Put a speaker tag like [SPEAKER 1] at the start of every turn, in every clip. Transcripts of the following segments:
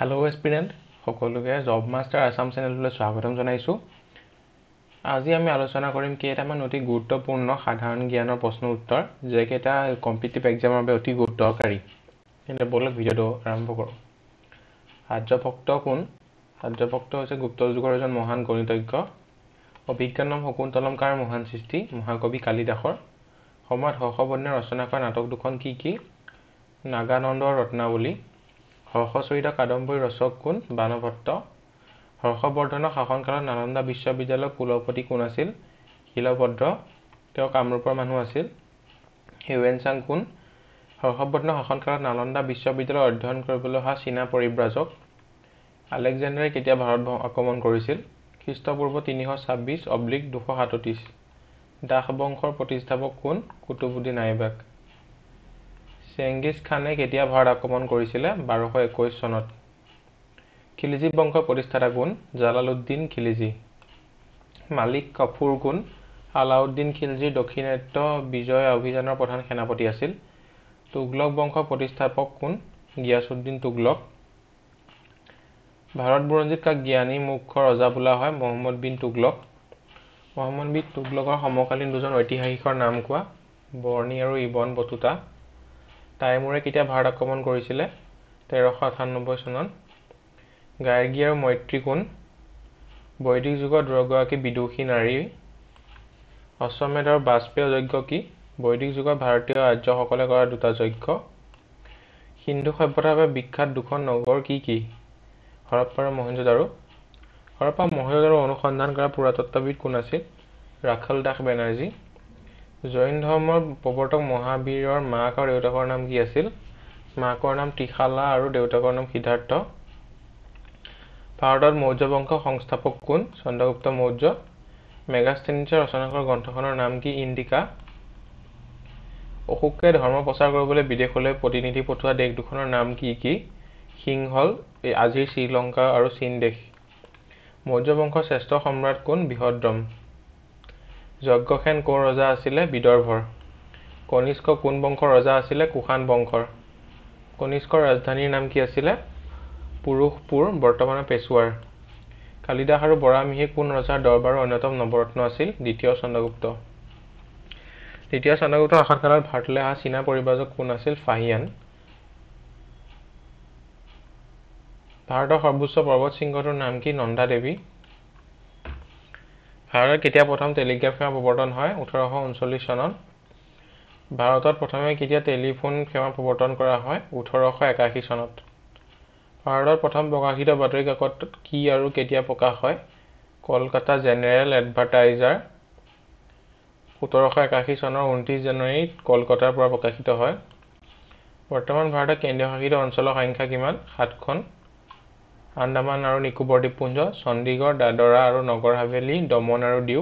[SPEAKER 1] Hello' এস্পিৰেণ্ট সকলোকে job master Assam চেনেললৈ স্বাগতম জনাইছোঁ। আজি আমি আলোচনা কৰিম কেইটামান অতি গুৰুত্বপূৰ্ণ সাধাৰণ জ্ঞানৰ প্ৰশ্ন উত্তৰ যেকেইটা কম্পিটিটিভ এক্সামৰ বাবে অতি গুৰুত্বকাৰী। তেন্তে বলক ভিডিঅ'টো আৰম্ভ কৰোঁ। আৰ্যভট্ট কোন? আৰ্যভট্ট হৈছে গুপ্ত যুগৰ এজন মহান গণিতজ্ঞ। অভিজ্ঞান নাম শকুন্তলম কাৰ মহান সৃষ্টি? মহাকবি কালিদাসৰ। সময়ত হৰ্ষবৰ্ধনে ৰচনা কৰা নাটক দুখন কি কি? নাগানন্দ ৰত্নাৱলী। হৰ্ষচৰিত কাদম্বৰীৰ ৰচক কোন? বাণভট্ট। হৰ্ষবৰ্ধনৰ শাসনকালত নালন্দা বিশ্ববিদ্যালয়ৰ কুলপতি কোন আছিল? শিলভদ্ৰ। তেওঁ কামৰূপৰ মানুহ আছিল। হিউৱেন চাং কোন? হৰ্ষবৰ্ধনৰ শাসনকালত নালন্দা বিশ্ববিদ্যালয়ত অধ্যয়ন কৰিবলৈ অহা চীনা পৰিব্ৰাজক। আলেকজেণ্ডাৰে কেতিয়া ভাৰত আক্ৰমণ কৰিছিল? খ্ৰীষ্টপূৰ্ব 326/237। দাস বংশৰ প্ৰতিষ্ঠাপক কোন? কুতুবুদ্দিন আইবাক। চেংগিজ খানে কেতিয়া ভাৰত আক্ৰমণ কৰিছিলে? 1221 চনত। খিলজী বংশৰ প্ৰতিষ্ঠাতা কোন? জালালুদ্দিন খিলজী। মালিক কাফুৰ কোন? আলাউদ্দিন খিলজীৰ দক্ষিণাত্য বিজয় অভিযানৰ প্ৰধান সেনাপতি আছিল। তুগলক বংশৰ প্ৰতিষ্ঠাপক কোন? গিয়াছুদ্দিন তুগলক। ভাৰত বুৰঞ্জীত কাক জ্ঞানী মূৰ্খ ৰজা বোলা হয়? মহম্মদ বিন তুগলক। মহম্মদ বিন তুগলকৰ সমকালীন দুজন ঐতিহাসিকৰ নাম কোৱা? বৰ্ণী আৰু ইবন বতুতা। তাইমুৰে কেতিয়া ভাৰত আক্ৰমণ কৰিছিলে? 1398 চনত। গাৰ্গী আৰু মৈত্ৰী কোন? বৈদিক যুগৰ দুগৰাকী বিদুষী নাৰী। অশ্বমেধ আৰু বাজপেয়ী যজ্ঞ কি? বৈদিক যুগৰ ভাৰতীয় আৰ্যসকলে কৰা দুটা যজ্ঞ। সিন্ধু সভ্যতাৰ বাবে বিখ্যাত দুখন নগৰ কি কি? হৰপ্পা আৰু মহেঞ্জোদাৰো। হৰপ্পা মহেঞ্জোদাৰো অনুসন্ধান কৰা পুৰাতত্ত্ববিদ কোন আছিল? ৰাখাল দাস বেনাৰ্জী। জৈন ধৰ্মৰ প্ৰৱৰ্তক মহাবীৰৰ মাক আৰু দেউতাকৰ নাম কি আছিল? মাকৰ নাম ত্ৰিশালা আৰু দেউতাকৰ নাম সিদ্ধাৰ্থ। ভাৰতত মৌৰ্য বংশৰ সংস্থাপক কোন? চন্দ্ৰগুপ্ত মৌৰ্য। মেগাস্থেনিছে ৰচনা কৰা গ্ৰন্থখনৰ নাম কি? ইণ্ডিকা। অশোকে ধৰ্ম প্ৰচাৰ কৰিবলৈ বিদেশলৈ প্ৰতিনিধি পঠোৱা দেশ দুখনৰ নাম কি কি? সিংহল, আজিৰ শ্ৰীলংকা আৰু চীন দেশ। মৌৰ্য বংশৰ শ্ৰেষ্ঠ সম্ৰাট কোন? বৃহদ্ৰম। যজ্ঞসেন ক'ৰ ৰজা আছিলে? বিদৰ্ভৰ। কনিষ্ক কোন বংশৰ ৰজা আছিলে? কুষাণ বংশৰ। কনিষ্কৰ ৰাজধানীৰ নাম কি আছিলে? পুৰুষপুৰ, বৰ্তমানৰ পেছোৱাৰ। কালিদাস আৰু বৰাহমিহিৰ কোন ৰজাৰ দৰবাৰৰ অন্যতম নৱৰত্ন আছিল? দ্বিতীয় চন্দ্ৰগুপ্ত। দ্বিতীয় চন্দ্ৰগুপ্তৰ শাসনকালত ভাৰতলৈ অহা চীনা পৰিব্ৰাজক কোন আছিল? ফাহিয়ান। ভাৰতৰ সৰ্বোচ্চ পৰ্বত শৃংগটোৰ নাম কি? নন্দা দেৱী। ভাৰতত কেতিয়া প্ৰথম টেলিগ্ৰাফ সেৱা প্ৰৱৰ্তন হয়? 1839 চনত। ভাৰতত প্ৰথমে কেতিয়া টেলিফোন সেৱা প্ৰৱৰ্তন কৰা হয়? 1881 চনত। ভাৰতত প্ৰথম প্ৰকাশিত বাতৰি কাকত কি আৰু কেতিয়া প্ৰকাশ হয়? কলকাতা জেনেৰেল এডভাৰ্টাইজাৰ। 1781 চনৰ 29 জানুৱাৰীত কলকাতাৰ পৰা প্ৰকাশিত হয়। বৰ্তমান ভাৰতৰ কেন্দ্ৰীয় শাসিত অঞ্চলৰ সংখ্যা কিমান? 7খন। আন্দামান আৰু নিকোবৰ দ্বীপপুঞ্জ, চণ্ডীগড়, দাদৰা আৰু নগৰ হাভেলী, দমন আৰু দিউ,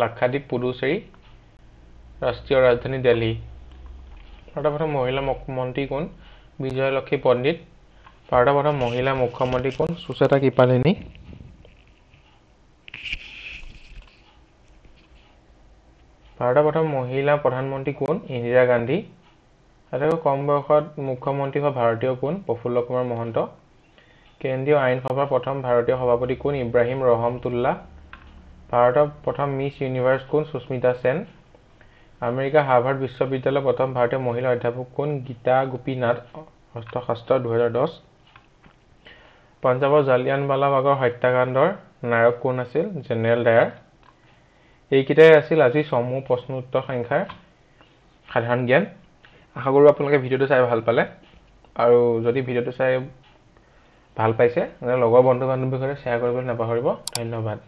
[SPEAKER 1] লাক্ষাদ্বীপ, পুডুচেৰী। ৰাষ্ট্ৰীয় ৰাজধানী দিল্লী। ভাৰতৰ প্ৰথম মহিলা মুখ্যমন্ত্ৰী কোন? বিজয়লক্ষ্মী পণ্ডিত। ভাৰতৰ প্ৰথম মহিলা মুখ্যমন্ত্ৰী কোন? সুচেতা কৃপালিনী। ভাৰতৰ প্ৰথম মহিলা প্ৰধানমন্ত্ৰী কোন? ইন্দিৰা গান্ধী। আটাইতকৈ কম বয়সত মুখ্যমন্ত্ৰী হোৱা ভাৰতীয় কোন? প্ৰফুল্ল কুমাৰ মহন্ত। কেন্দ্ৰীয় আইনসভাৰ প্ৰথম ভাৰতীয় সভাপতি কোন? ইব্ৰাহিম ৰহমতুল্লাহ। ভাৰতৰ প্ৰথম মিছ ইউনিভাৰ্ছ কোন? সুস্মিতা সেন। আমেৰিকাৰ হাৰ্ভাৰ্ড বিশ্ববিদ্যালয়ৰ প্ৰথম ভাৰতীয় মহিলা অধ্যাপক কোন? গীতা গোপীনাথ। অৰ্থশাস্ত্ৰ 2010। পঞ্জাৱৰ জালিয়ানৱালাবাগৰ হত্যাকাণ্ডৰ নায়ক কোন আছিল? General Dyer. এইকেইটাই আছিল আজি সমূহ প্ৰশ্ন উত্তৰ সংখ্যাৰ সাধাৰণ জ্ঞান। আশা কৰোঁ আপোনালোকে ভিডিঅ'টো চাই ভাল পালে, আৰু যদি ভিডিঅ'টো চাই ভাল পাইছে লগৰ বন্ধু বান্ধৱীৰ সৈতে শ্বেয়াৰ কৰিবলৈ নাপাহৰিব। ধন্যবাদ।